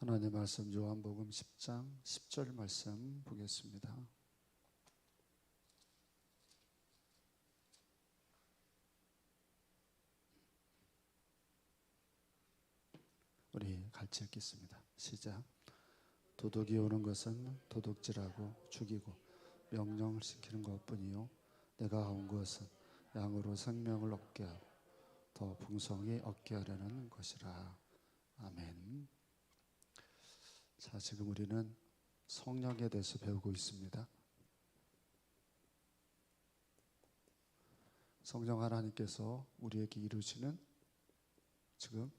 하나님 말씀 요한복음 10장 10절 말씀 보겠습니다. 우리 같이 읽겠습니다. 시작. 도둑이 오는 것은 도둑질하고 죽이고 명령을 시키는 것뿐이요 내가 온 것은 양으로 생명을 얻게 하고 더 풍성히 얻게 하려는 것이라. 아멘. 자, 지금 우리는 성령에 대해서 배우고 있습니다. 성령 하나님께서 우리에게 이루시는 지금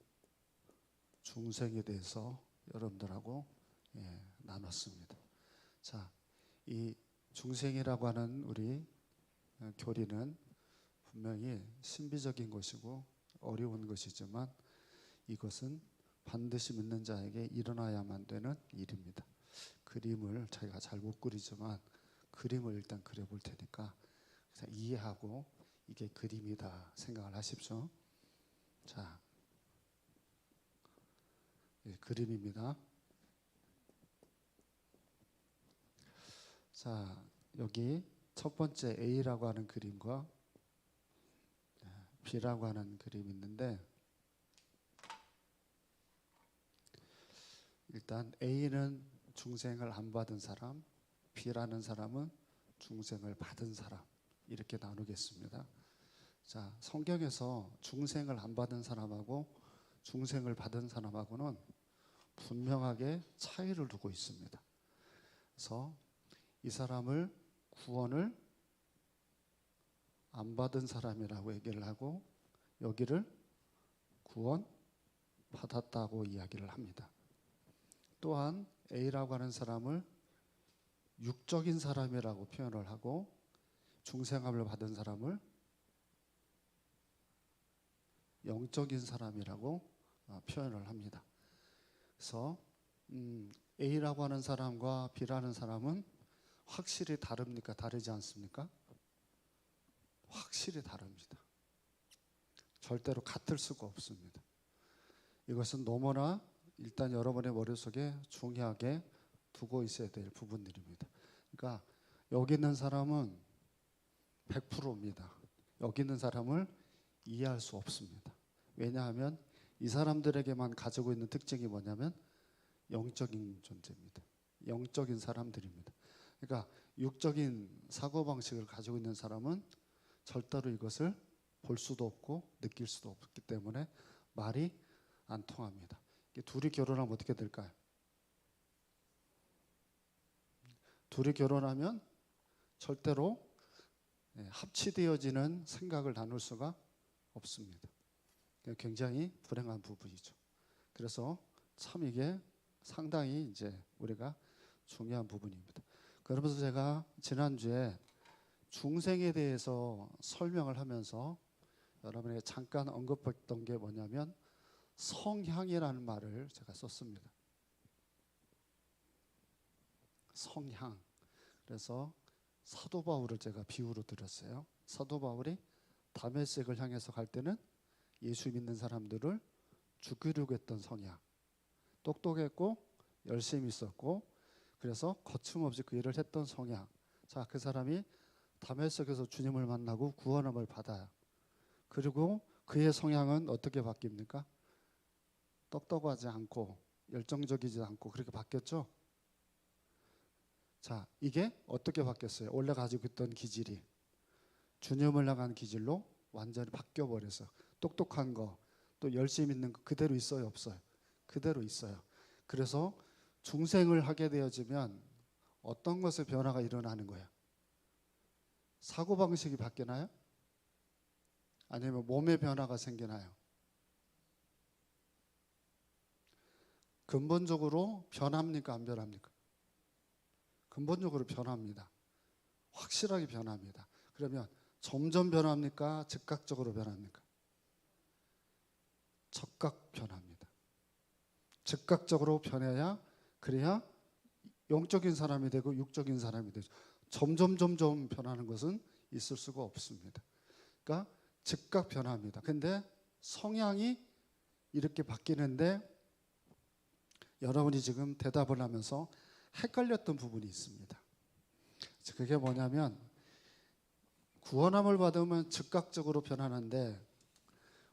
중생에 대해서 여러분들하고 나눴습니다. 자, 이 중생이라고 하는 우리 교리는 분명히 신비적인 것이고 어려운 것이지만 이것은 반드시 믿는 자에게 일어나야만 되는 일입니다. 그림을 저희가 잘 못 그리지만 그림을 일단 그려볼 테니까 이해하고 이게 그림이다 생각을 하십시오. 자, 그림입니다. 자, 여기 첫 번째 A라고 하는 그림과 B라고 하는 그림이 있는데, 일단 A는 중생을 안 받은 사람, B라는 사람은 중생을 받은 사람, 이렇게 나누겠습니다. 자, 성경에서 중생을 안 받은 사람하고 중생을 받은 사람하고는 분명하게 차이를 두고 있습니다. 그래서 이 사람을 구원을 안 받은 사람이라고 얘기를 하고 여기를 구원 받았다고 이야기를 합니다. 또한 A라고 하는 사람을 육적인 사람이라고 표현을 하고 중생함을 받은 사람을 영적인 사람이라고 표현을 합니다. 그래서 A라고 하는 사람과 B라는 사람은 확실히 다릅니까? 다르지 않습니까? 확실히 다릅니다. 절대로 같을 수가 없습니다. 이것은 너무나 일단 여러분의 머릿속에 중요하게 두고 있어야 될 부분들입니다. 그러니까 여기 있는 사람은 100%입니다. 여기 있는 사람을 이해할 수 없습니다. 왜냐하면 이 사람들에게만 가지고 있는 특징이 뭐냐면 영적인 존재입니다. 영적인 사람들입니다. 그러니까 육적인 사고방식을 가지고 있는 사람은 절대로 이것을 볼 수도 없고 느낄 수도 없기 때문에 말이 안 통합니다. 둘이 결혼하면 어떻게 될까요? 둘이 결혼하면 절대로 합치되어지는 생각을 나눌 수가 없습니다. 굉장히 불행한 부분이죠. 그래서 참 이게 상당히 이제 우리가 중요한 부분입니다. 그러면서 제가 지난주에 중생에 대해서 설명을 하면서 여러분에게 잠깐 언급했던 게 뭐냐면 성향이라는 말을 제가 썼습니다. 성향. 그래서 사도 바울을 제가 비유로 드렸어요. 사도 바울이 다메섹을 향해서 갈 때는 예수 믿는 사람들을 죽이려고 했던 성향. 똑똑했고 열심히 있었고 그래서 거침없이 그 일을 했던 성향. 자, 그 사람이 다메섹에서 주님을 만나고 구원함을 받아요. 그리고 그의 성향은 어떻게 바뀝니까? 똑똑하지 않고 열정적이지 않고 그렇게 바뀌었죠. 자, 이게 어떻게 바뀌었어요? 원래 가지고 있던 기질이 주님을 향한 기질로 완전히 바뀌어버려서 똑똑한 거 또 열심히 있는 거 그대로 있어요? 없어요? 그대로 있어요. 그래서 중생을 하게 되어지면 어떤 것의 변화가 일어나는 거예요? 사고방식이 바뀌나요? 아니면 몸의 변화가 생기나요? 근본적으로 변합니까? 안 변합니까? 근본적으로 변합니다. 확실하게 변합니다. 그러면 점점 변합니까? 즉각적으로 변합니까? 즉각 변합니다. 즉각적으로 변해야 그래야 영적인 사람이 되고 육적인 사람이 되죠. 점점 변하는 것은 있을 수가 없습니다. 그러니까 즉각 변합니다. 근데 성향이 이렇게 바뀌는데 여러분이 지금 대답을 하면서 헷갈렸던 부분이 있습니다. 그게 뭐냐면 구원함을 받으면 즉각적으로 변하는데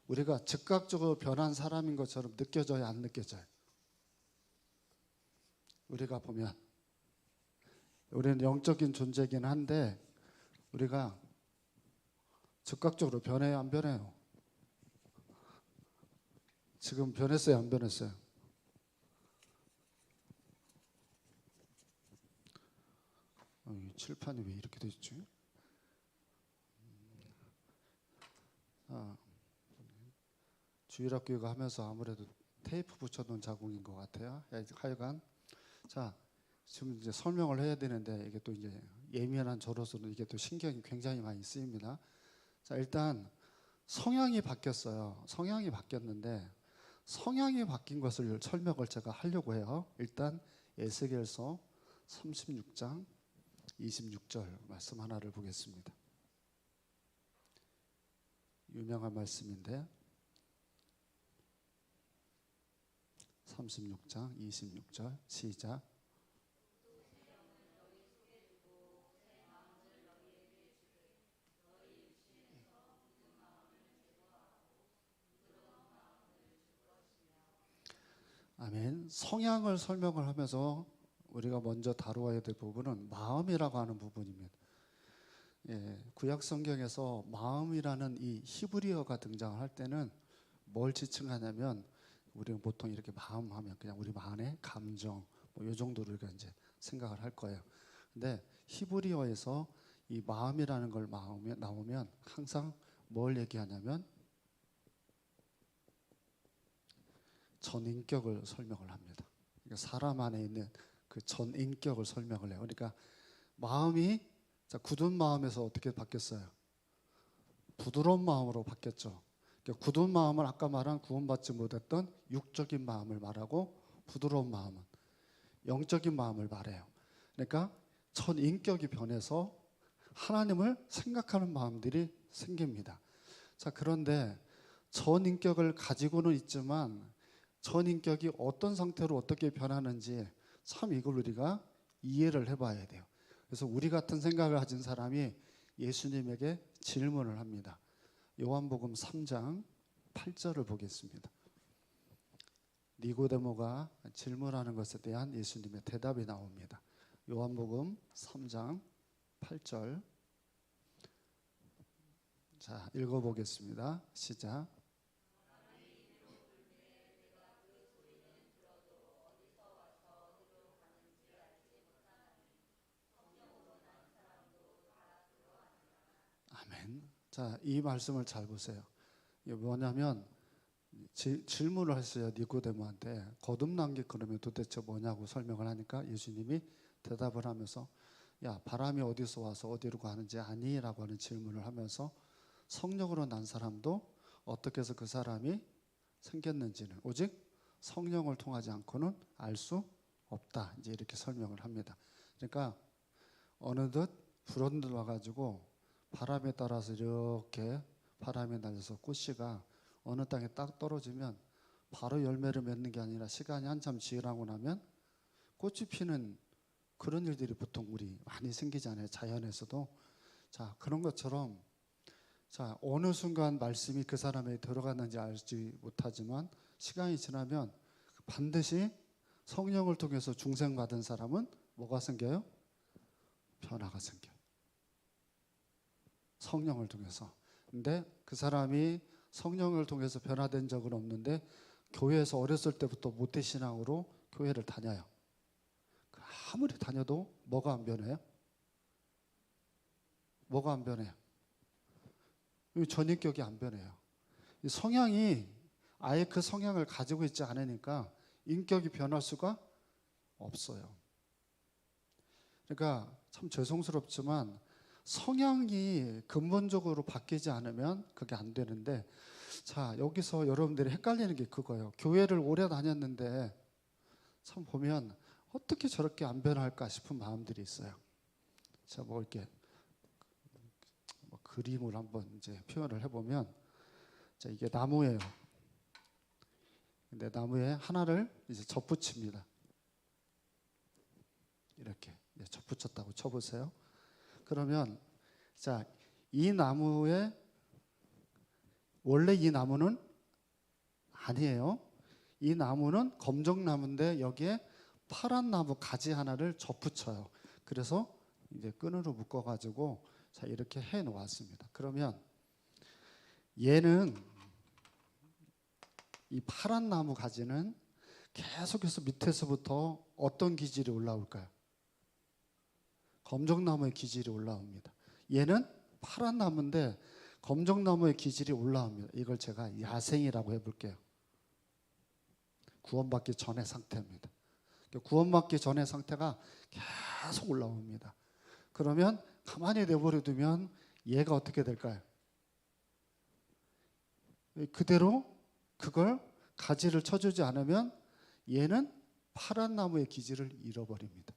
우리가 즉각적으로 변한 사람인 것처럼 느껴져요, 안 느껴져요? 우리가 보면 우리는 영적인 존재이긴 한데 우리가 즉각적으로 변해요, 안 변해요? 지금 변했어요, 안 변했어요? 이 칠판이 왜 이렇게 돼 있지? 주일학교가 하면서 아무래도 테이프 붙여놓은 자국인 것 같아요. 하여간 자 지금 이제 설명을 해야 되는데 이게 또 이제 예민한 저로서는 이게 또 신경이 굉장히 많이 쓰입니다. 자 일단 성향이 바뀌었어요. 성향이 바뀌었는데 성향이 바뀐 것을 설명을 제가 하려고 해요. 일단 에스겔서 36장 26절 말씀 하나를 보겠습니다. 유명한 말씀인데 36장 26절 시작. 아멘. 성향을 설명을 하면서 우리가 먼저 다루어야 될 부분은 마음이라고 하는 부분입니다. 구약 성경에서 마음이라는 이 히브리어가 등장할 때는 뭘 지칭하냐면 우리는 보통 이렇게 마음 하면 그냥 우리 안에 감정 뭐 이 정도로 우리가 이제 생각을 할 거예요. 근데 히브리어에서 이 마음이라는 걸 나오면 항상 뭘 얘기하냐면 전인격을 설명을 합니다. 그러니까 사람 안에 있는 그 전인격을 설명을 해요. 그러니까 마음이 자, 굳은 마음에서 어떻게 바뀌었어요? 부드러운 마음으로 바뀌었죠. 그러니까 굳은 마음은 아까 말한 구원받지 못했던 육적인 마음을 말하고 부드러운 마음은 영적인 마음을 말해요. 그러니까 전인격이 변해서 하나님을 생각하는 마음들이 생깁니다. 자, 그런데 전인격을 가지고는 있지만 전인격이 어떤 상태로 어떻게 변하는지 참 이걸 우리가 이해를 해봐야 돼요. 그래서 우리 같은 생각을 가진 사람이 예수님에게 질문을 합니다. 요한복음 3장 8절을 보겠습니다. 니고데모가 질문하는 것에 대한 예수님의 대답이 나옵니다. 요한복음 3장 8절. 자, 읽어보겠습니다. 시작. 아멘. 자, 이 말씀을 잘 보세요. 이게 뭐냐면 질문을 했어요. 니고데모한테. 거듭난 게 그러면 도대체 뭐냐고 설명을 하니까 예수님이 대답을 하면서 야, 바람이 어디서 와서 어디로 가는지 아니? 라고 하는 질문을 하면서 성령으로 난 사람도 어떻게 해서 그 사람이 생겼는지는 오직 성령을 통하지 않고는 알 수 없다. 이제 이렇게 설명을 합니다. 그러니까 어느덧 불어들 와가지고 바람에 따라서 이렇게 바람에 날려서 꽃씨가 어느 땅에 딱 떨어지면 바로 열매를 맺는 게 아니라 시간이 한참 지나고 나면 꽃이 피는 그런 일들이 보통 우리 많이 생기잖아요. 자연에서도. 자, 그런 것처럼 자, 어느 순간 말씀이 그 사람에게 들어갔는지 알지 못하지만 시간이 지나면 반드시 성령을 통해서 중생받은 사람은 뭐가 생겨요? 변화가 생겨요. 성령을 통해서. 근데 그 사람이 성령을 통해서 변화된 적은 없는데 교회에서 어렸을 때부터 모태신앙으로 교회를 다녀요. 아무리 다녀도 뭐가 안 변해요? 뭐가 안 변해요? 전인격이 안 변해요. 이 성향이 아예 그 성향을 가지고 있지 않으니까 인격이 변할 수가 없어요. 그러니까 참 죄송스럽지만 성향이 근본적으로 바뀌지 않으면 그게 안 되는데 자, 여기서 여러분들이 헷갈리는 게 그거예요. 교회를 오래 다녔는데 참 보면 어떻게 저렇게 안 변할까 싶은 마음들이 있어요. 자, 뭐 이렇게 그림을 한번 이제 표현을 해보면 자, 이게 나무예요. 근데 나무에 하나를 이제 접붙입니다. 이렇게 접붙였다고 쳐보세요. 그러면 자, 이 나무에 원래 이 나무는 아니에요. 이 나무는 검정나무인데 여기에 파란 나무 가지 하나를 접붙여요. 그래서 이제 끈으로 묶어가지고 자 이렇게 해 놓았습니다. 그러면 얘는 이 파란 나무 가지는 계속해서 밑에서부터 어떤 기질이 올라올까요? 검정나무의 기질이 올라옵니다. 얘는 파란 나무인데 검정나무의 기질이 올라옵니다. 이걸 제가 야생이라고 해볼게요. 구원받기 전의 상태입니다. 구원받기 전의 상태가 계속 올라옵니다. 그러면 가만히 내버려 두면 얘가 어떻게 될까요? 그대로 그걸 가지를 쳐주지 않으면 얘는 파란 나무의 기질을 잃어버립니다.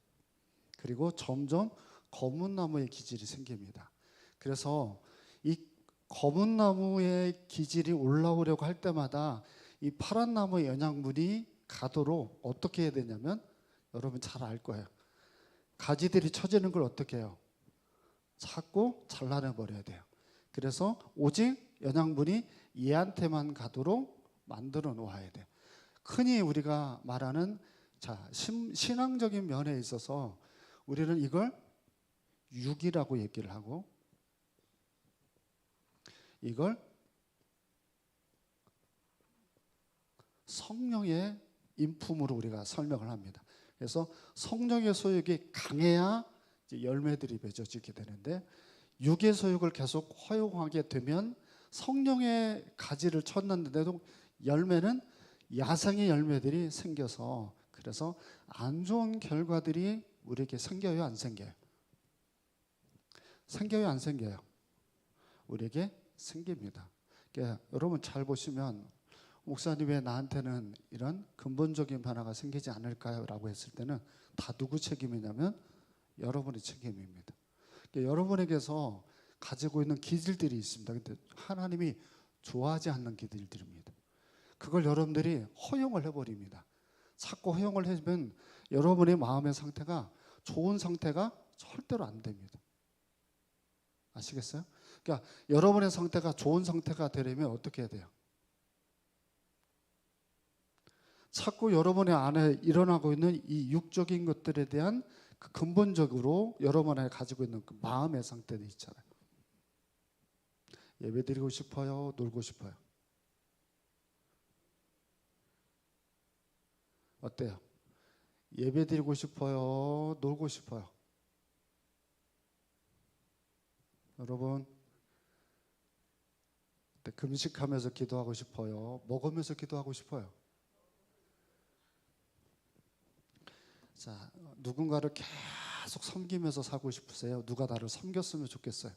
그리고 점점 검은 나무의 기질이 생깁니다. 그래서 이 검은 나무의 기질이 올라오려고 할 때마다 이 파란 나무의 영양분이 가도록 어떻게 해야 되냐면 여러분 잘 알 거예요. 가지들이 처지는 걸 어떻게 해요? 찾고 잘라내 버려야 돼요. 그래서 오직 영양분이 얘한테만 가도록 만들어 놓아야 돼요. 흔히 우리가 말하는 자 신앙적인 면에 있어서 우리는 이걸 육이라고 얘기를 하고 이걸 성령의 인품으로 우리가 설명을 합니다. 그래서 성령의 소욕이 강해야 이제 열매들이 맺어지게 되는데 육의 소욕을 계속 허용하게 되면 성령의 가지를 쳤는데도 열매는 야생의 열매들이 생겨서 그래서 안 좋은 결과들이 우리에게 생겨요, 안 생겨요? 생겨요, 안 생겨요? 우리에게 생깁니다. 그러니까 여러분 잘 보시면 목사님 왜 나한테는 이런 근본적인 변화가 생기지 않을까요? 라고 했을 때는 다 누구 책임이냐면 여러분의 책임입니다. 그러니까 여러분에게서 가지고 있는 기질들이 있습니다. 근데 하나님이 좋아하지 않는 기질들입니다. 그걸 여러분들이 허용을 해버립니다. 자꾸 허용을 해주면 여러분의 마음의 상태가 좋은 상태가 절대로 안 됩니다. 아시겠어요? 그러니까 여러분의 상태가 좋은 상태가 되려면 어떻게 해야 돼요? 자꾸 여러분의 안에 일어나고 있는 이 육적인 것들에 대한 그 근본적으로 여러분 안에 가지고 있는 그 마음의 상태도 있잖아요. 예배드리고 싶어요? 놀고 싶어요? 어때요? 예배드리고 싶어요? 놀고 싶어요? 여러분 금식하면서 기도하고 싶어요? 먹으면서 기도하고 싶어요? 자, 누군가를 계속 섬기면서 살고 싶으세요? 누가 나를 섬겼으면 좋겠어요?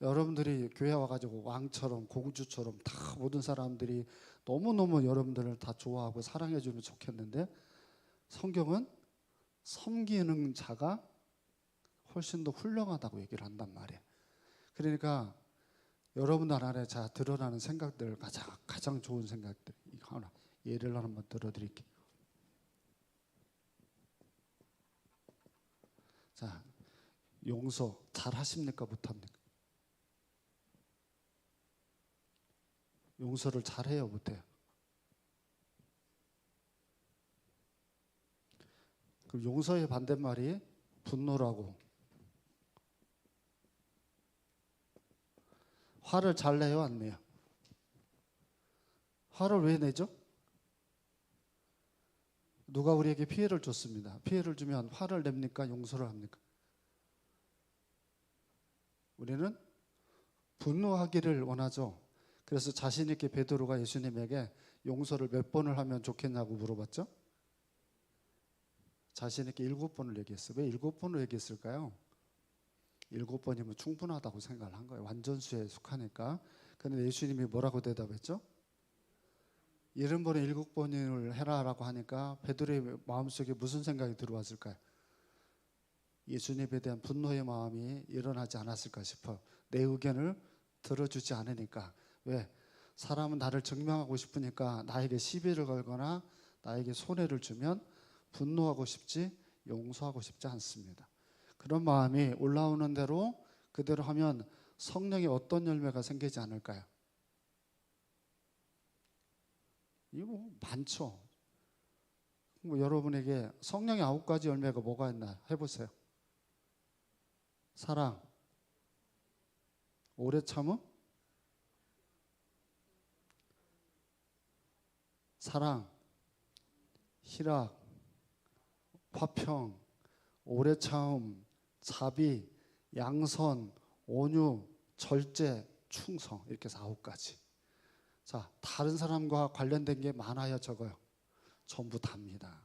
여러분들이 교회 와가지고 왕처럼 공주처럼 다 모든 사람들이 너무너무 여러분들을 다 좋아하고 사랑해주면 좋겠는데 성경은 섬기는 자가 훨씬 더 훌륭하다고 얘기를 한단 말이에요. 그러니까 여러분들 안에 자 드러나는 생각들 가장 좋은 생각들 이거 하나 예를 한번 들어드릴게요. 자 용서 잘 하십니까 못합니까? 용서를 잘해요 못해요? 그럼 용서의 반대말이 분노라고. 화를 잘 내요 안 내요? 화를 왜 내죠? 누가 우리에게 피해를 줬습니다. 피해를 주면 화를 냅니까? 용서를 합니까? 우리는 분노하기를 원하죠. 그래서 자신 있게 베드로가 예수님에게 용서를 몇 번을 하면 좋겠냐고 물어봤죠. 자신 있게 7번을 얘기했어요. 왜 7번을 얘기했을까요? 7번이면 충분하다고 생각을 한 거예요. 완전수에 속하니까. 그런데 예수님이 뭐라고 대답했죠? 70번에 7번을 해라라고 하니까 베드로의 마음속에 무슨 생각이 들어왔을까요? 예수님에 대한 분노의 마음이 일어나지 않았을까 싶어요. 내 의견을 들어주지 않으니까. 왜? 사람은 나를 증명하고 싶으니까 나에게 시비를 걸거나 나에게 손해를 주면 분노하고 싶지 용서하고 싶지 않습니다. 그런 마음이 올라오는 대로 그대로 하면 성령의 어떤 열매가 생기지 않을까요? 이거 많죠. 여러분에게 성령의 9가지 열매가 뭐가 있나 해보세요. 사랑, 오래 참음, 사랑, 희락, 화평, 오래 참음, 자비, 양선, 온유, 절제, 충성, 이렇게 해서 9가지. 자, 다른 사람과 관련된 게 많아요, 적어요? 전부 답니다.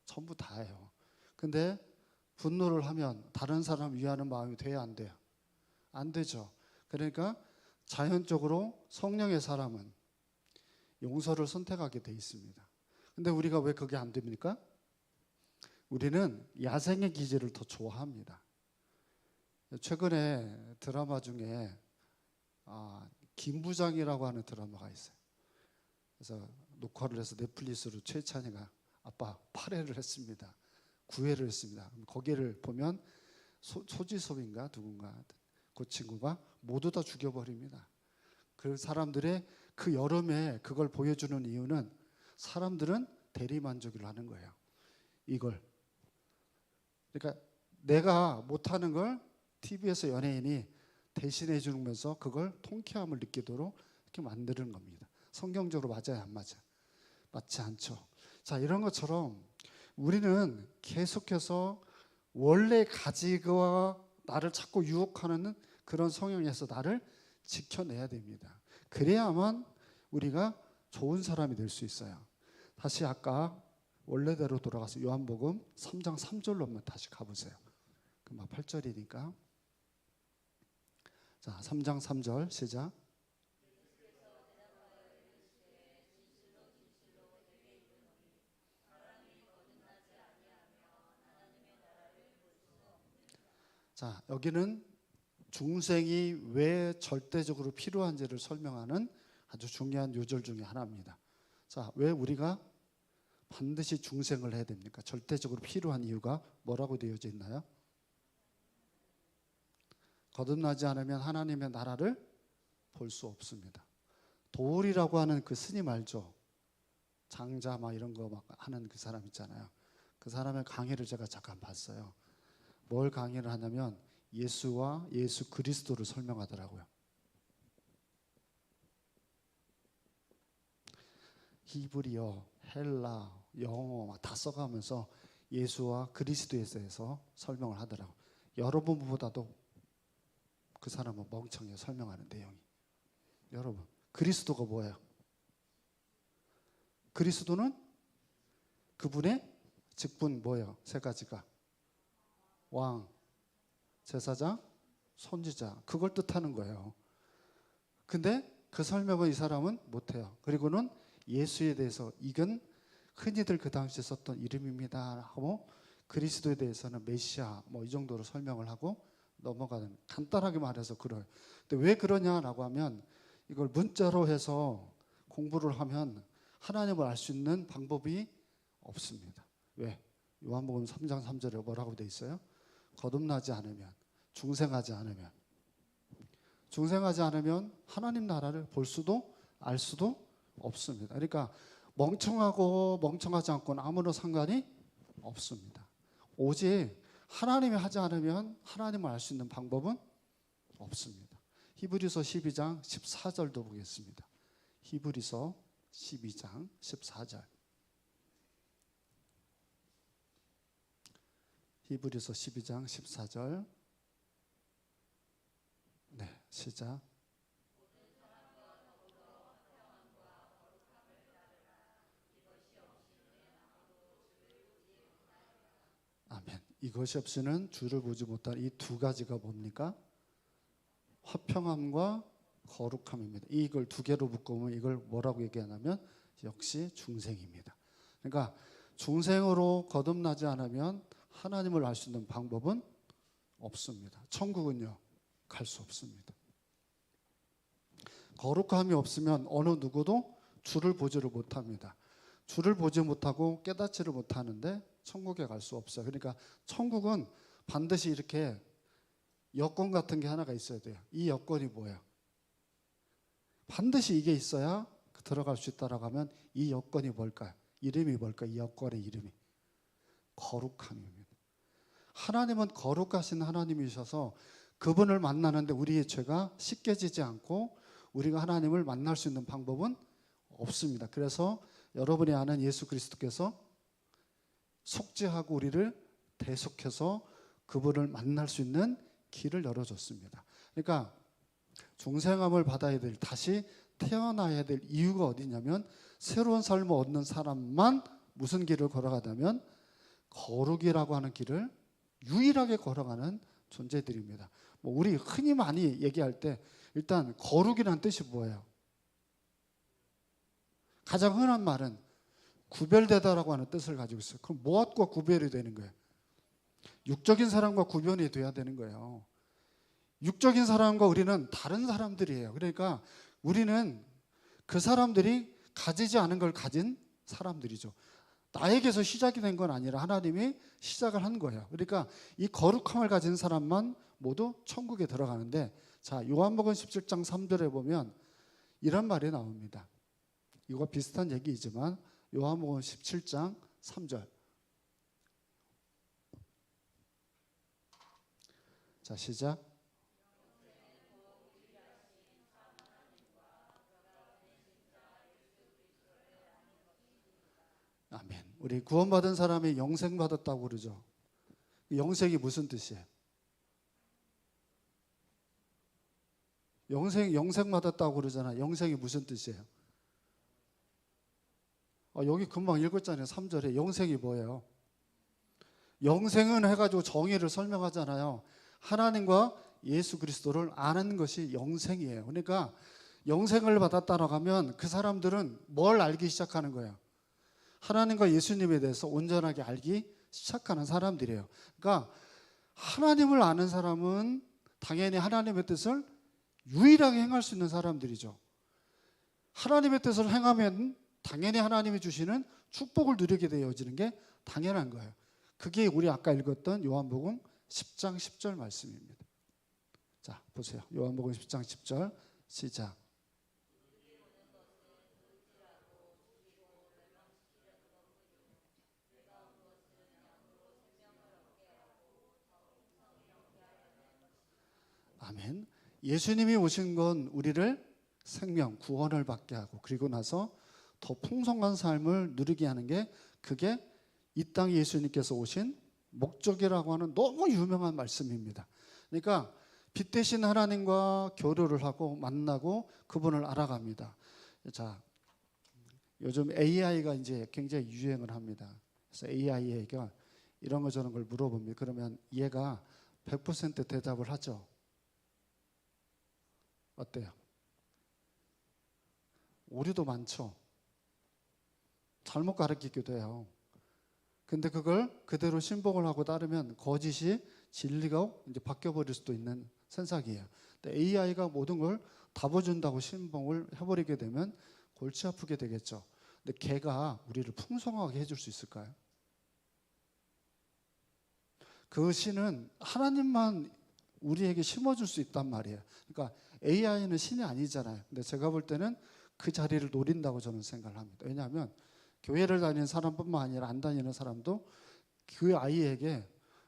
전부 다예요. 근데 분노를 하면 다른 사람 위하는 마음이 돼야 안 돼요? 안 되죠. 그러니까 자연적으로 성령의 사람은 용서를 선택하게 돼 있습니다. 근데 우리가 왜 그게 안 됩니까? 우리는 야생의 기질을 더 좋아합니다. 최근에 드라마 중에 김부장이라고 하는 드라마가 있어요. 그래서 녹화를 해서 넷플릭스로 최찬이가 아빠 8회를 했습니다. 9회를 했습니다. 거기를 보면 소지섭인가 누군가 그 친구가 모두 다 죽여버립니다. 그 사람들의 그 여름에 그걸 보여주는 이유는 사람들은 대리만족을 하는 거예요. 이걸. 그러니까 내가 못하는 걸 TV에서 연예인이 대신해 주면서 그걸 통쾌함을 느끼도록 이렇게 만드는 겁니다. 성경적으로 맞아요, 안 맞아요? 맞지 않죠. 자, 이런 것처럼 우리는 계속해서 원래 가지고 나를 자꾸 유혹하는 그런 성향에서 나를 지켜내야 됩니다. 그래야만 우리가 좋은 사람이 될 수 있어요. 다시 아까 원래대로 돌아가서 요한복음 3장 3절로 한번 다시 가보세요. 금방 8절이니까. 자, 3장 3절 시작. 자, 여기는 중생이 왜 절대적으로 필요한지를 설명하는 아주 중요한 요절 중에 하나입니다. 자, 왜 우리가 반드시 중생을 해야 됩니까? 절대적으로 필요한 이유가 뭐라고 되어져 있나요? 거듭나지 않으면 하나님의 나라를 볼 수 없습니다. 도울이라고 하는 그 스님 알죠? 장자 막 이런 거 막 하는 그 사람 있잖아요. 그 사람의 강의를 제가 잠깐 봤어요. 뭘 강의를 하냐면 예수와 예수 그리스도를 설명하더라고요. 히브리어, 헬라, 영어 막 다 써가면서 예수와 그리스도에 대해서 설명을 하더라고요. 여러분보다도 그 사람은 멍청해요, 설명하는 내용이. 여러분, 그리스도가 뭐예요? 그리스도는 그분의 직분 뭐예요? 세 가지가. 왕, 제사장, 선지자. 그걸 뜻하는 거예요. 근데 그 설명을 이 사람은 못해요. 그리고는 예수에 대해서 이건 흔히들 그 당시에 썼던 이름입니다 하고 그리스도에 대해서는 메시아 뭐 이 정도로 설명을 하고 넘어가는, 간단하게 말해서 그래요. 근데 왜 그러냐라고 하면 이걸 문자로 해서 공부를 하면 하나님을 알 수 있는 방법이 없습니다. 왜? 요한복음 3장 3절에 뭐라고 돼 있어요? 거듭나지 않으면, 중생하지 않으면 하나님 나라를 볼 수도 알 수도 없습니다. 그러니까 멍청하고 멍청하지 않고는 아무런 상관이 없습니다. 오직 하나님이 하지 않으면 하나님을 알 수 있는 방법은 없습니다. 히브리서 12장 14절도 보겠습니다. 히브리서 12장 14절. 히브리서 12장 14절. 네, 시작. 아멘. 이것이 없이는 주를 보지 못한 이 두 가지가 뭡니까? 화평함과 거룩함입니다. 이걸 두 개로 묶으면 이걸 뭐라고 얘기하냐면 역시 중생입니다. 그러니까 중생으로 거듭나지 않으면 하나님을 알 수 있는 방법은 없습니다. 천국은요, 갈 수 없습니다. 거룩함이 없으면 어느 누구도 주를 보지를 못합니다. 주를 보지 못하고 깨닫지를 못하는데 천국에 갈 수 없어요. 그러니까 천국은 반드시 이렇게 여건 같은 게 하나가 있어야 돼요. 이 여건이 뭐예요? 반드시 이게 있어야 들어갈 수 있다라고 하면 이 여건이 뭘까요? 이름이 뭘까요? 이 여건의 이름이 거룩함입니다. 하나님은 거룩하신 하나님이셔서 그분을 만나는데 우리의 죄가 씻겨지지 않고 우리가 하나님을 만날 수 있는 방법은 없습니다. 그래서 여러분이 아는 예수 그리스도께서 속죄하고 우리를 대속해서 그분을 만날 수 있는 길을 열어줬습니다. 그러니까 중생함을 받아야 될, 다시 태어나야 될 이유가 어디냐면 새로운 삶을 얻는 사람만 무슨 길을 걸어가냐면 거룩이라고 하는 길을 유일하게 걸어가는 존재들입니다. 뭐 우리 흔히 많이 얘기할 때 일단 거룩이라는 뜻이 뭐예요? 가장 흔한 말은 구별되다라고 하는 뜻을 가지고 있어요. 그럼 무엇과 구별이 되는 거예요? 육적인 사람과 구별이 돼야 되는 거예요. 육적인 사람과 우리는 다른 사람들이에요. 그러니까 우리는 그 사람들이 가지지 않은 걸 가진 사람들이죠. 나에게서 시작이 된 건 아니라 하나님이 시작을 한 거예요. 그러니까 이 거룩함을 가진 사람만 모두 천국에 들어가는데, 자, 요한복음 17장 3절에 보면 이런 말이 나옵니다. 이거 비슷한 얘기이지만 요한복음 17장 3절. 자, 시작. 아멘. 우리 구원받은 사람이 영생 받았다고 그러죠. 영생이 무슨 뜻이에요? 영생 받았다고 그러잖아. 영생이 무슨 뜻이에요? 여기 금방 읽었잖아요. 3절에 영생이 뭐예요? 영생은 해가지고 정의를 설명하잖아요. 하나님과 예수 그리스도를 아는 것이 영생이에요. 그러니까 영생을 받았다라고 하면 그 사람들은 뭘 알기 시작하는 거예요? 하나님과 예수님에 대해서 온전하게 알기 시작하는 사람들이에요. 그러니까 하나님을 아는 사람은 당연히 하나님의 뜻을 유일하게 행할 수 있는 사람들이죠. 하나님의 뜻을 행하면 당연히 하나님이 주시는 축복을 누리게 되어지는 게 당연한 거예요. 그게 우리 아까 읽었던 요한복음 10장 10절 말씀입니다. 자, 보세요. 요한복음 10장 10절 시작. 아멘. 예수님이 오신 건 우리를 생명, 구원을 받게 하고 그리고 나서 더 풍성한 삶을 누리게 하는 게, 그게 이 땅에 예수님께서 오신 목적이라고 하는 너무 유명한 말씀입니다. 그러니까 빛 대신 하나님과 교류를 하고 만나고 그분을 알아갑니다. 자, 요즘 AI가 이제 굉장히 유행을 합니다. 그래서 AI에게 이런 거 저런 걸 물어봅니다. 그러면 얘가 100% 대답을 하죠. 어때요? 오류도 많죠. 잘못 가르치기도 해요. 근데 그걸 그대로 신봉을 하고 따르면 거짓이 진리가 이제 바뀌어버릴 수도 있는 sensa기예요. 근데 AI가 모든 걸 답어준다고 신봉을 해버리게 되면 골치 아프게 되겠죠. 근데 걔가 우리를 풍성하게 해줄 수 있을까요? 그 신은 하나님만 우리에게 심어줄 수 있단 말이에요. 그러니까 AI는 신이 아니잖아요. 근데 제가 볼 때는 그 자리를 노린다고 저는 생각을 합니다. 왜냐하면 교회를 다니는 사람뿐만 아니라 안 다니는 사람도 그 아이에게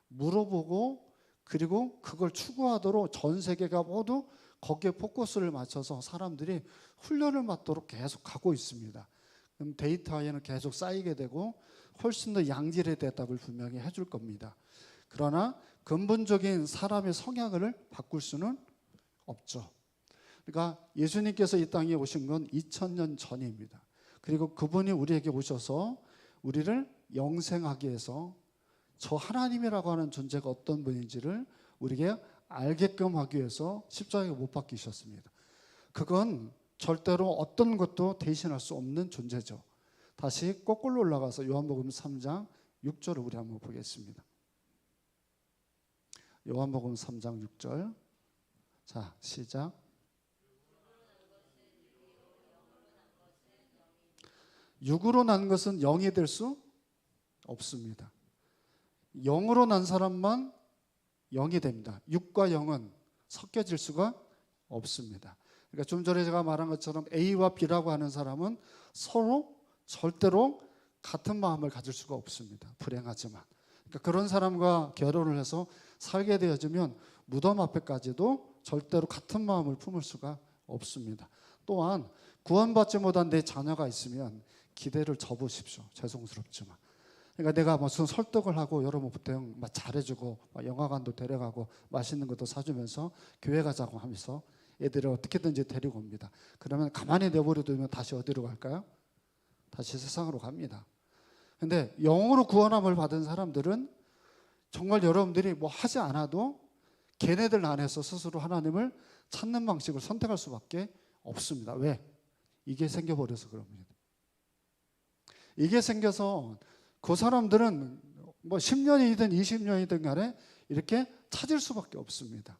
물어보고 그리고 그걸 추구하도록 전 세계가 모두 거기에 포커스를 맞춰서 사람들이 훈련을 받도록 계속 가고 있습니다. 그럼 데이터에는 계속 쌓이게 되고 훨씬 더 양질의 대답을 분명히 해줄 겁니다. 그러나 근본적인 사람의 성향을 바꿀 수는 없죠. 그러니까 예수님께서 이 땅에 오신 건 2000년 전입니다. 그리고 그분이 우리에게 오셔서 우리를 영생하게 해서 저 하나님이라고 하는 존재가 어떤 분인지를 우리에게 알게끔 하기 위해서 십자가에 못 박히셨습니다. 그건 절대로 어떤 것도 대신할 수 없는 존재죠. 다시 거꾸로 올라가서 요한복음 3장 6절을 우리 한번 보겠습니다. 요한복음 3장 6절. 자, 시작. 육으로 난 것은 영이 될 수 없습니다. 영으로 난 사람만 영이 됩니다. 육과 영은 섞여질 수가 없습니다. 그러니까 좀 전에 제가 말한 것처럼 A와 B라고 하는 사람은 서로 절대로 같은 마음을 가질 수가 없습니다. 불행하지만. 그러니까 그런 사람과 결혼을 해서 살게 되어지면 무덤 앞에까지도 절대로 같은 마음을 품을 수가 없습니다. 또한 구원받지 못한 내 자녀가 있으면 기대를 접으십시오. 죄송스럽지만. 그러니까 내가 무슨 설득을 하고 여러분 보통 막 잘해주고 막 영화관도 데려가고 맛있는 것도 사주면서 교회 가자고 하면서 애들을 어떻게든지 데리고 옵니다. 그러면 가만히 내버려두면 다시 어디로 갈까요? 다시 세상으로 갑니다. 근데 영으로 구원함을 받은 사람들은 정말 여러분들이 뭐 하지 않아도 걔네들 안에서 스스로 하나님을 찾는 방식을 선택할 수밖에 없습니다. 왜? 이게 생겨버려서 그럽니다. 이게 생겨서 그 사람들은 뭐 10년이든 20년이든 간에 이렇게 찾을 수밖에 없습니다.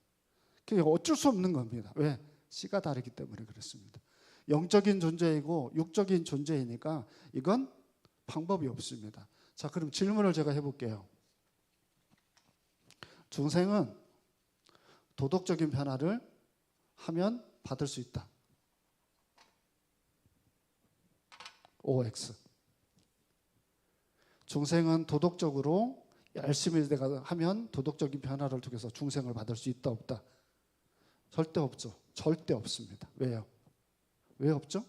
그게 어쩔 수 없는 겁니다. 왜? 씨가 다르기 때문에 그렇습니다. 영적인 존재이고 육적인 존재이니까 이건 방법이 없습니다. 자, 그럼 질문을 제가 해볼게요. 중생은 도덕적인 변화를 하면 받을 수 있다. OX. 중생은 도덕적으로 열심히 내가 하면 도덕적인 변화를 통해서 중생을 받을 수 있다 없다? 절대 없죠. 절대 없습니다. 왜요? 왜 없죠?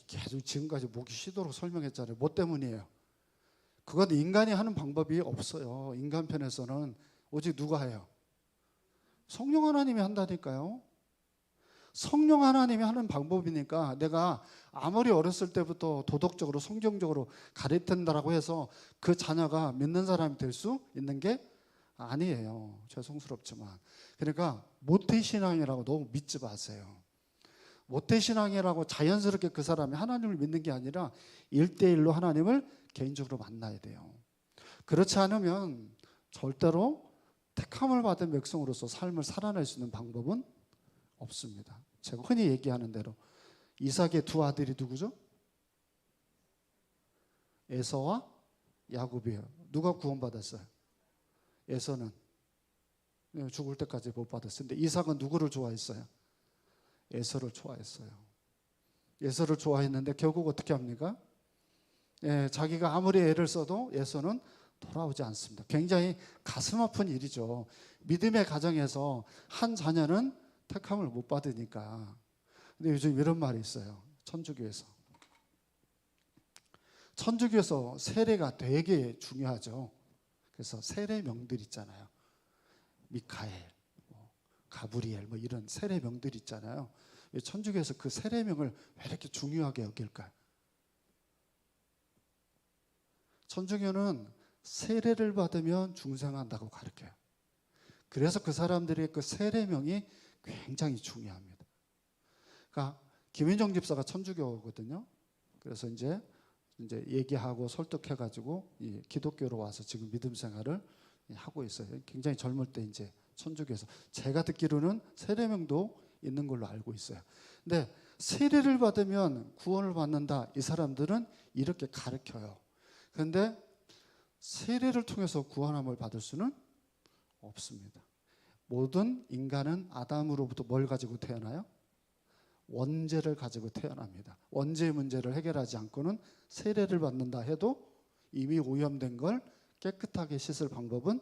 계속 지금까지 목이 쉬도록 설명했잖아요. 뭐 때문이에요? 그건 인간이 하는 방법이 없어요. 인간 편에서는 오직 누가 해요? 성령 하나님이 한다니까요. 성령 하나님이 하는 방법이니까 내가 아무리 어렸을 때부터 도덕적으로 성경적으로 가르친다라고 해서 그 자녀가 믿는 사람이 될 수 있는 게 아니에요. 죄송스럽지만. 그러니까 모태신앙이라고 너무 믿지 마세요. 모태신앙이라고 자연스럽게 그 사람이 하나님을 믿는 게 아니라 1대1로 하나님을 개인적으로 만나야 돼요. 그렇지 않으면 절대로 택함을 받은 백성으로서 삶을 살아낼 수 있는 방법은 없습니다. 제가 흔히 얘기하는 대로 이삭의 두 아들이 누구죠? 에서와 야곱이에요. 누가 구원받았어요? 에서는 죽을 때까지 못 받았어요. 근데 이삭은 누구를 좋아했어요? 에서를 좋아했어요. 에서를 좋아했는데 결국 어떻게 합니까? 자기가 아무리 애를 써도 에서는 돌아오지 않습니다. 굉장히 가슴 아픈 일이죠. 믿음의 가정에서 한 자녀는 택함을 못 받으니까. 근데 요즘 이런 말이 있어요. 천주교에서. 천주교에서 세례가 되게 중요하죠. 그래서 세례명들 있잖아요. 미카엘, 가브리엘 이런 세례명들 있잖아요. 천주교에서 그 세례명을 왜 이렇게 중요하게 여길까요? 천주교는 세례를 받으면 중생한다고 가르쳐요. 그래서 그 사람들의 그 세례명이 굉장히 중요합니다. 그러니까 김인정 집사가 천주교거든요. 그래서 이제 얘기하고 설득해가지고 기독교로 와서 지금 믿음 생활을 하고 있어요. 굉장히 젊을 때 이제 천주교에서 제가 듣기로는 세례명도 있는 걸로 알고 있어요. 근데 세례를 받으면 구원을 받는다. 이 사람들은 이렇게 가르쳐요. 그런데 세례를 통해서 구원함을 받을 수는 없습니다. 모든 인간은 아담으로부터 뭘 가지고 태어나요? 원죄를 가지고 태어납니다. 원죄의 문제를 해결하지 않고는 세례를 받는다 해도 이미 오염된 걸 깨끗하게 씻을 방법은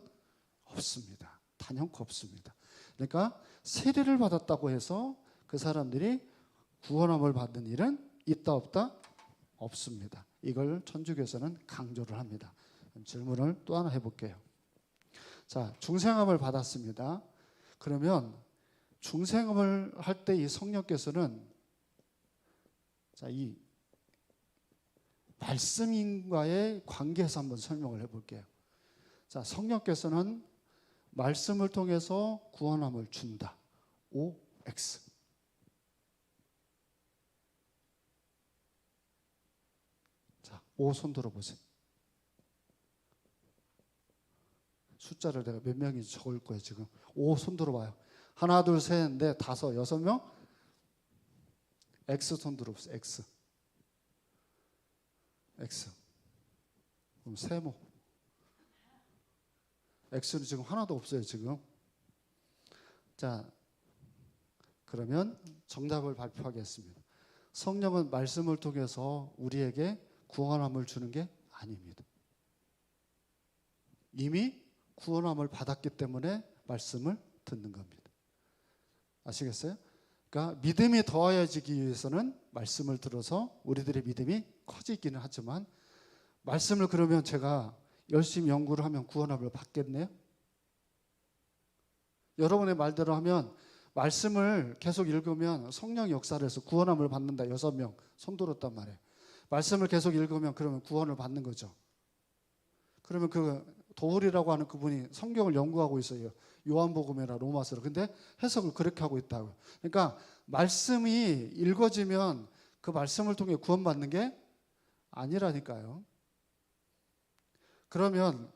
없습니다. 단연코 없습니다. 그러니까 세례를 받았다고 해서 그 사람들이 구원함을 받는 일은 있다 없다? 없습니다. 이걸 천주교에서는 강조를 합니다. 질문을 또 하나 해볼게요. 자, 중생함을 받았습니다. 그러면 중생함을 할 때 이 성령께서는 이 말씀인과의 관계에서 한번 설명을 해볼게요. 자, 성령께서는 말씀을 통해서 구원함을 준다. OX. 자, O 손 들어보세요. 숫자를 내가 몇 명인지 적을 거예요, 지금. O 손 들어봐요. 하나, 둘, 셋, 넷, 다섯, 여섯 명? X 손 들어보세요. X. X. 그럼 세모. X는 지금 하나도 없어요, 지금. 자, 그러면 정답을 발표하겠습니다. 성령은 말씀을 통해서 우리에게 구원함을 주는 게 아닙니다. 이미 구원함을 받았기 때문에 말씀을 듣는 겁니다. 아시겠어요? 그러니까 믿음이 더하여지기 위해서는 말씀을 들어서 우리들의 믿음이 커지기는 하지만 말씀을 그러면 제가 열심히 연구를 하면 구원함을 받겠네요? 여러분의 말대로 하면 말씀을 계속 읽으면 성령 역사를 해서 구원함을 받는다. 6명 손 들었단 말이에요. 말씀을 계속 읽으면 그러면 구원을 받는 거죠. 그러면 그 도울이라고 하는 그분이 성경을 연구하고 있어요. 요한복음이나 로마서로. 근데 해석을 그렇게 하고 있다고요. 그러니까 말씀이 읽어지면 그 말씀을 통해 구원받는 게 아니라니까요. 그러면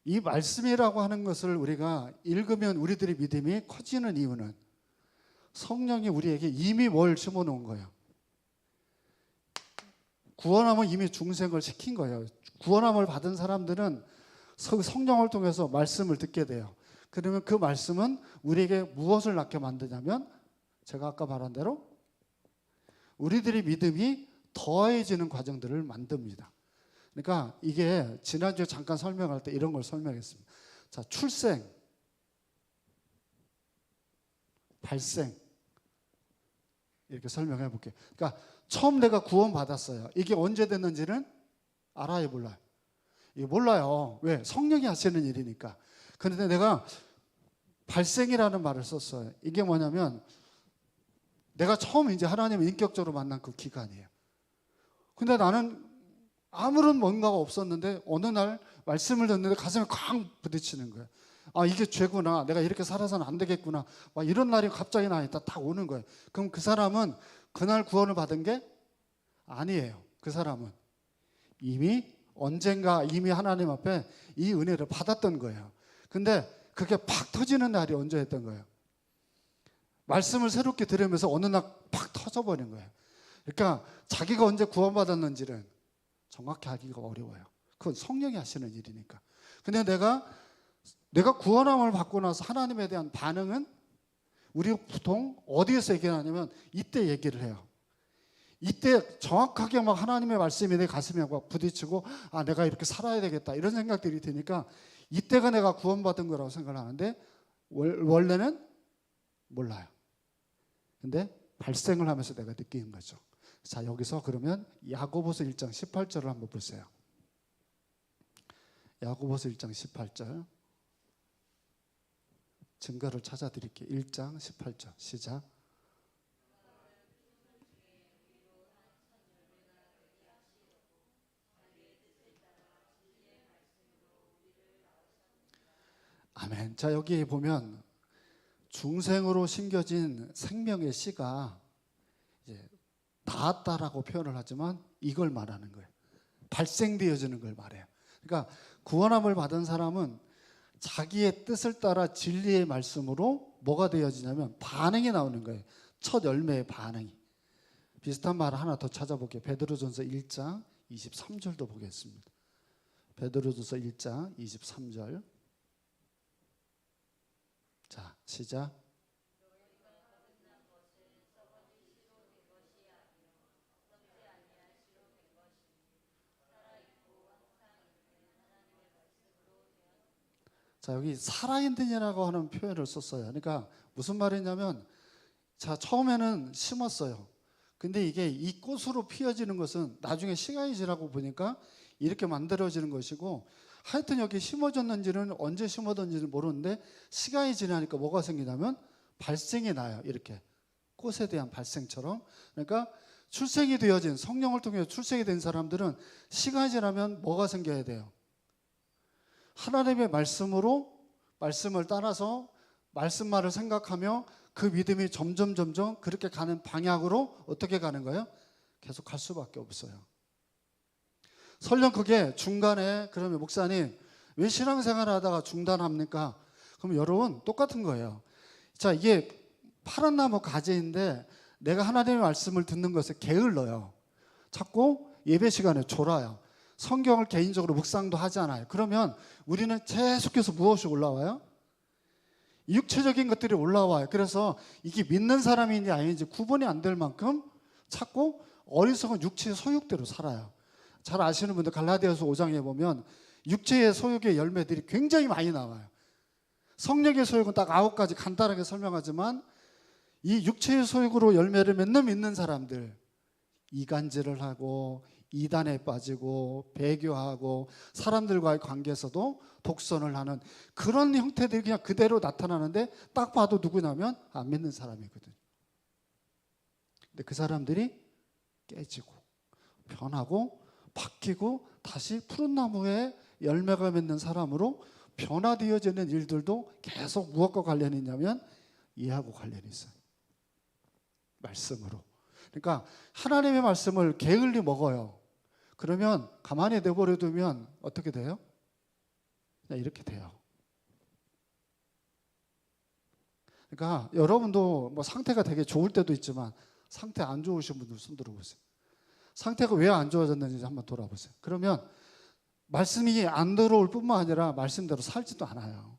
이 말씀이라고 하는 것을 우리가 읽으면 우리들의 믿음이 커지는 이유는 성령이 우리에게 이미 뭘 심어놓은 거예요. 구원함은 이미 중생을 시킨 거예요. 구원함을 받은 사람들은 성령을 통해서 말씀을 듣게 돼요. 그러면 그 말씀은 우리에게 무엇을 낳게 만드냐면 제가 아까 말한 대로 우리들의 믿음이 더해지는 과정들을 만듭니다. 그러니까 이게 지난주에 잠깐 설명할 때 이런 걸 설명했습니다. 자, 출생, 발생 이렇게 설명해 볼게요. 그러니까 처음 내가 구원받았어요. 이게 언제 됐는지는 알아요, 몰라요? 이게 몰라요. 왜? 성령이 하시는 일이니까. 그런데 내가 발생이라는 말을 썼어요. 이게 뭐냐면 내가 처음 이제 하나님을 인격적으로 만난 그 기간이에요. 근데 나는 아무런 뭔가가 없었는데 어느 날 말씀을 듣는데 가슴에 쾅 부딪히는 거예요. 아, 이게 죄구나. 내가 이렇게 살아서는 안 되겠구나. 막 이런 날이 갑자기 나있다 딱 오는 거예요. 그럼 그 사람은 그날 구원을 받은 게 아니에요. 그 사람은 이미 언젠가 이미 하나님 앞에 이 은혜를 받았던 거예요. 근데 그게 팍 터지는 날이 언제였던 거예요? 말씀을 새롭게 들으면서 어느 날 팍 터져버린 거예요. 그러니까 자기가 언제 구원받았는지는 정확히 알기가 어려워요. 그건 성령이 하시는 일이니까. 근데 내가 구원함을 받고 나서 하나님에 대한 반응은 우리가 보통 어디에서 얘기하냐면 이때 얘기를 해요. 이때 정확하게 막 하나님의 말씀이 내 가슴에 막 부딪히고 아, 내가 이렇게 살아야 되겠다 이런 생각들이 드니까 이때가 내가 구원받은 거라고 생각을 하는데 원래는 몰라요. 근데 발생을 하면서 내가 느끼는 거죠. 자, 여기서 그러면 야고보서 1장 18절을 한번 보세요. 야고보서 1장 18절 증거를 찾아드릴게요. 1장 18절 시작. 아멘. 자, 여기 보면 중생으로 심겨진 생명의 씨가 이제 닿았다라고 표현을 하지만 이걸 말하는 거예요. 발생되어지는 걸 말해요. 그러니까 구원함을 받은 사람은 자기의 뜻을 따라 진리의 말씀으로 뭐가 되어지냐면 반응이 나오는 거예요. 첫 열매의 반응이. 비슷한 말을 하나 더 찾아볼게요. 베드로전서 1장 23절도 보겠습니다. 베드로전서 1장 23절. 자, 시작. 자, 여기 살아있느냐라고 하는 표현을 썼어요. 그러니까 무슨 말이냐면 자, 처음에는 심었어요. 근데 이게 이 꽃으로 피어지는 것은 나중에 시간이 지나고 보니까 이렇게 만들어지는 것이고 하여튼 여기 심어졌는지는 언제 심어졌는지는 모르는데 시간이 지나니까 뭐가 생기냐면 발생이 나요. 이렇게 꽃에 대한 발생처럼. 그러니까 출생이 되어진 성령을 통해 출생이 된 사람들은 시간이 지나면 뭐가 생겨야 돼요? 하나님의 말씀으로 말씀을 따라서 말씀만을 생각하며 그 믿음이 점점 그렇게 가는 방향으로 어떻게 가는 거예요? 계속 갈 수밖에 없어요. 설령 그게 중간에 그러면 목사님 왜 신앙생활을 하다가 중단합니까? 그럼 여러분 똑같은 거예요. 자, 이게 파란 나무 가지인데 내가 하나님의 말씀을 듣는 것에 게을러요. 자꾸 예배 시간에 졸아요. 성경을 개인적으로 묵상도 하지 않아요. 그러면 우리는 계속해서 무엇이 올라와요? 육체적인 것들이 올라와요. 그래서 이게 믿는 사람인지 아닌지 구분이 안 될 만큼 자꾸 어리석은 육체의 소욕대로 살아요. 잘 아시는 분들 갈라디아서 5장에 보면 육체의 소욕의 열매들이 굉장히 많이 나와요. 성령의 소욕은 딱 9가지 간단하게 설명하지만 이 육체의 소욕으로 열매를 맺는 믿는 사람들, 이간질을 하고 이단에 빠지고 배교하고 사람들과의 관계에서도 독선을 하는 그런 형태들이 그냥 그대로 나타나는데 딱 봐도 누구냐면 안 믿는 사람이거든요. 근데 그 사람들이 깨지고 변하고 바뀌고 다시 푸른 나무에 열매가 맺는 사람으로 변화되어지는 일들도 계속 무엇과 관련이 있냐면 이하고 관련이 있어요. 말씀으로. 그러니까 하나님의 말씀을 게을리 먹어요. 그러면 가만히 내버려 두면 어떻게 돼요? 그냥 이렇게 돼요. 그러니까 여러분도 뭐 상태가 되게 좋을 때도 있지만 상태 안 좋으신 분들 손 들어보세요. 상태가 왜 안 좋아졌는지 한번 돌아보세요. 그러면 말씀이 안 들어올 뿐만 아니라 말씀대로 살지도 않아요.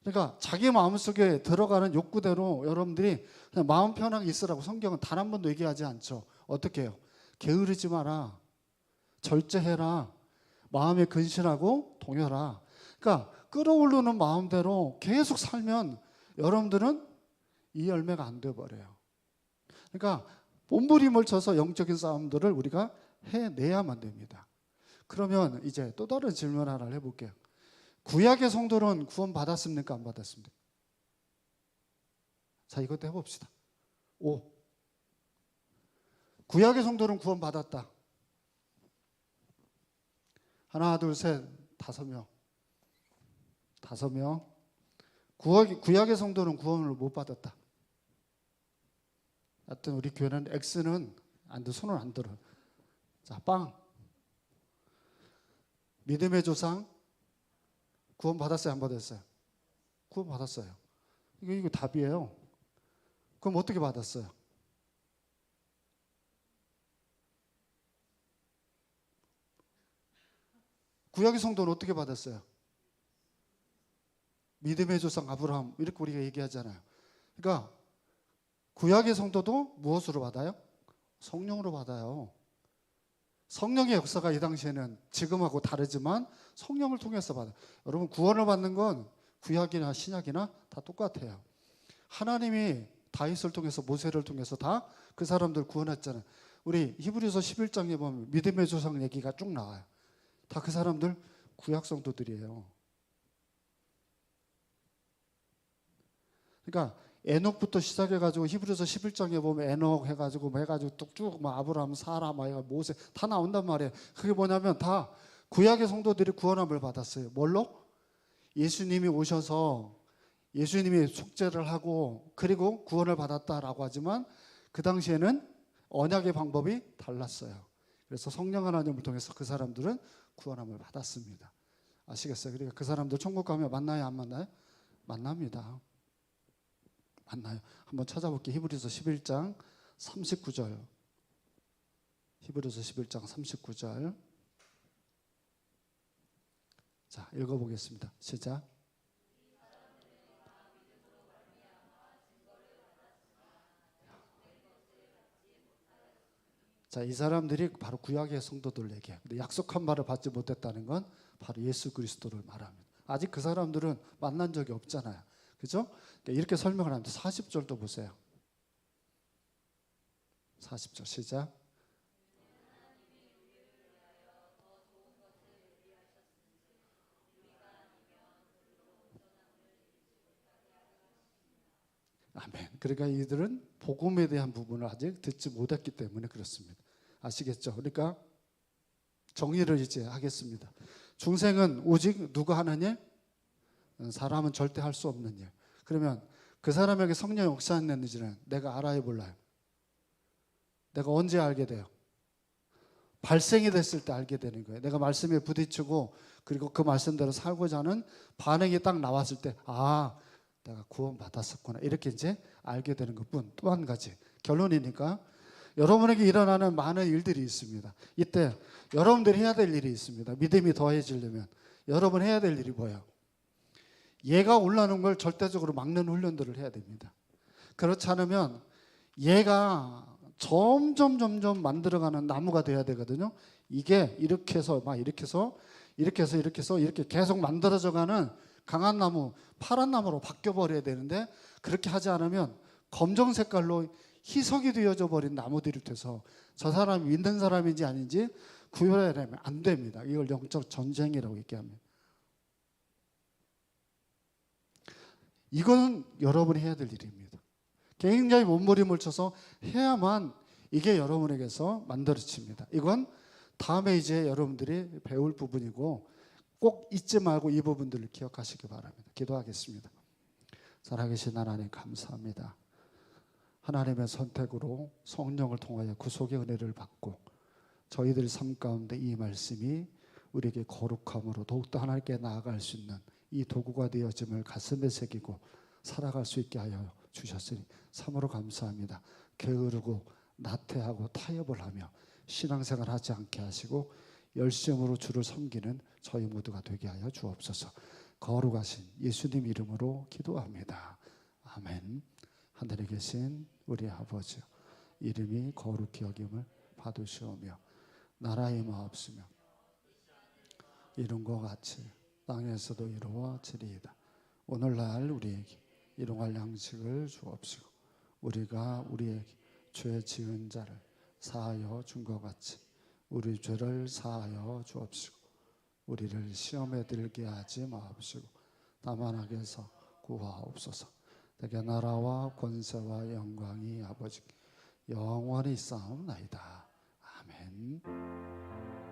그러니까 자기 마음속에 들어가는 욕구대로 여러분들이 그냥 마음 편하게 있으라고 성경은 단 한 번도 얘기하지 않죠. 어떻게 해요? 게으르지 마라. 절제해라. 마음에 근신하고 동요라. 그러니까 끌어오르는 마음대로 계속 살면 여러분들은 이 열매가 안 돼버려요. 그러니까 몸부림을 쳐서 영적인 싸움들을 우리가 해내야만 됩니다. 그러면 이제 또 다른 질문 하나를 해볼게요. 구약의 성도는 구원 받았습니까? 안 받았습니까? 자, 이것도 해봅시다. 5. 구약의 성도는 구원 받았다. 하나, 둘, 셋, 5명. 5명. 구약의 성도는 구원을 못 받았다. 하여튼 우리 교회는 X는 안 돼, 손을 안 들어요. 자, 빵. 믿음의 조상 구원 받았어요? 안 받았어요? 구원 받았어요. 이거 답이에요. 그럼 어떻게 받았어요? 구약의 성도는 어떻게 받았어요? 믿음의 조상 아브라함 이렇게 우리가 얘기하잖아요. 그러니까 구약의 성도도 무엇으로 받아요? 성령으로 받아요. 성령의 역사가 이 당시에는 지금하고 다르지만 성령을 통해서 받아요. 여러분 구원을 받는 건 구약이나 신약이나 다 똑같아요. 하나님이 다윗을 통해서 모세를 통해서 다 그 사람들 구원했잖아요. 우리 히브리서 11장에 보면 믿음의 조상 얘기가 쭉 나와요. 다 그 사람들 구약 성도들이에요. 그러니까 에녹부터 시작해가지고 히브리서 11장에 보면 에녹 해가지고 뭐 해가지고 뚝쭉 막 아브라함, 사라, 모세 다 나온단 말이에요. 그게 뭐냐면 다 구약의 성도들이 구원함을 받았어요. 뭘로? 예수님이 오셔서 예수님이 속죄를 하고 그리고 구원을 받았다라고 하지만 그 당시에는 언약의 방법이 달랐어요. 그래서 성령 하나님을 통해서 그 사람들은 구원함을 받았습니다. 아시겠어요? 그러니까 그 사람들 천국 가면 만나요? 안 만나요? 만납니다. 만나요. 한번 찾아볼게요. 히브리서 11장 39절. 히브리서 11장 39절. 자, 읽어보겠습니다. 시작. 자, 이 사람들이 바로 구약의 성도들 얘기해요. 근데 약속한 바를 받지 못했다는 건 바로 예수 그리스도를 말합니다. 아직 그 사람들은 만난 적이 없잖아요. 그죠? 이렇게 설명을 합니다. 40절도 보세요. 40절 시작. 아멘. 그러니까 이들은 복음에 대한 부분을 아직 듣지 못했기 때문에 그렇습니다. 아시겠죠? 그러니까 정의를 이제 하겠습니다. 중생은 오직 누가 하는 일? 사람은 절대 할 수 없는 일. 그러면 그 사람에게 성령 역사했는지는 내가 알아야 몰라요. 내가 언제 알게 돼요? 발생이 됐을 때 알게 되는 거예요. 내가 말씀에 부딪히고 그리고 그 말씀대로 살고자 하는 반응이 딱 나왔을 때 아, 내가 구원 받았었구나 이렇게 이제 알게 되는 것뿐. 또 한 가지 결론이니까 여러분에게 일어나는 많은 일들이 있습니다. 이때 여러분들이 해야 될 일이 있습니다. 믿음이 더해지려면 여러분 해야 될 일이 뭐예요? 얘가 올라오는 걸 절대적으로 막는 훈련들을 해야 됩니다. 그렇지 않으면 얘가 점점 만들어가는 나무가 돼야 되거든요. 이게 이렇게 해서 막 이렇게 해서 이렇게 계속 만들어져가는 강한 나무, 파란 나무로 바뀌어버려야 되는데 그렇게 하지 않으면 검정 색깔로 희석이 되어져 버린 나무들이 돼서 저 사람이 믿는 사람인지 아닌지 구별하려면 안 됩니다. 이걸 영적 전쟁이라고 얘기합니다. 이건 여러분이 해야 될 일입니다. 굉장히 몸부림을 쳐서 해야만 이게 여러분에게서 만들어집니다. 이건 다음에 이제 여러분들이 배울 부분이고 꼭 잊지 말고 이 부분들을 기억하시기 바랍니다. 기도하겠습니다. 살아계신 하나님 감사합니다. 하나님의 선택으로 성령을 통하여 구속의 은혜를 받고 저희들 삶 가운데 이 말씀이 우리에게 거룩함으로 더욱더 하나님께 나아갈 수 있는 이 도구가 되어짐을 가슴에 새기고 살아갈 수 있게 하여 주셨으니 참으로 감사합니다. 게으르고 나태하고 타협을 하며 신앙생활 하지 않게 하시고 열심으로 주를 섬기는 저희 모두가 되게 하여 주옵소서. 거룩하신 예수님 이름으로 기도합니다. 아멘. 하늘에 계신 우리 아버지 이름이 거룩히 여김을 받으시오며 나라의 마옵시며 이룬 것 같이 땅에서도 이루어지리이다. 오늘날 우리에게 일용할 양식을 주옵시고 우리가 우리에게 죄 지은 자를 사하여 준 것 같이 우리 죄를 사하여 주옵시고 우리를 시험에 들게 하지 마옵시고 다만 악에서 구하옵소서. 대개 나라와 권세와 영광이 아버지 영원히 있사옵나이다. 아멘.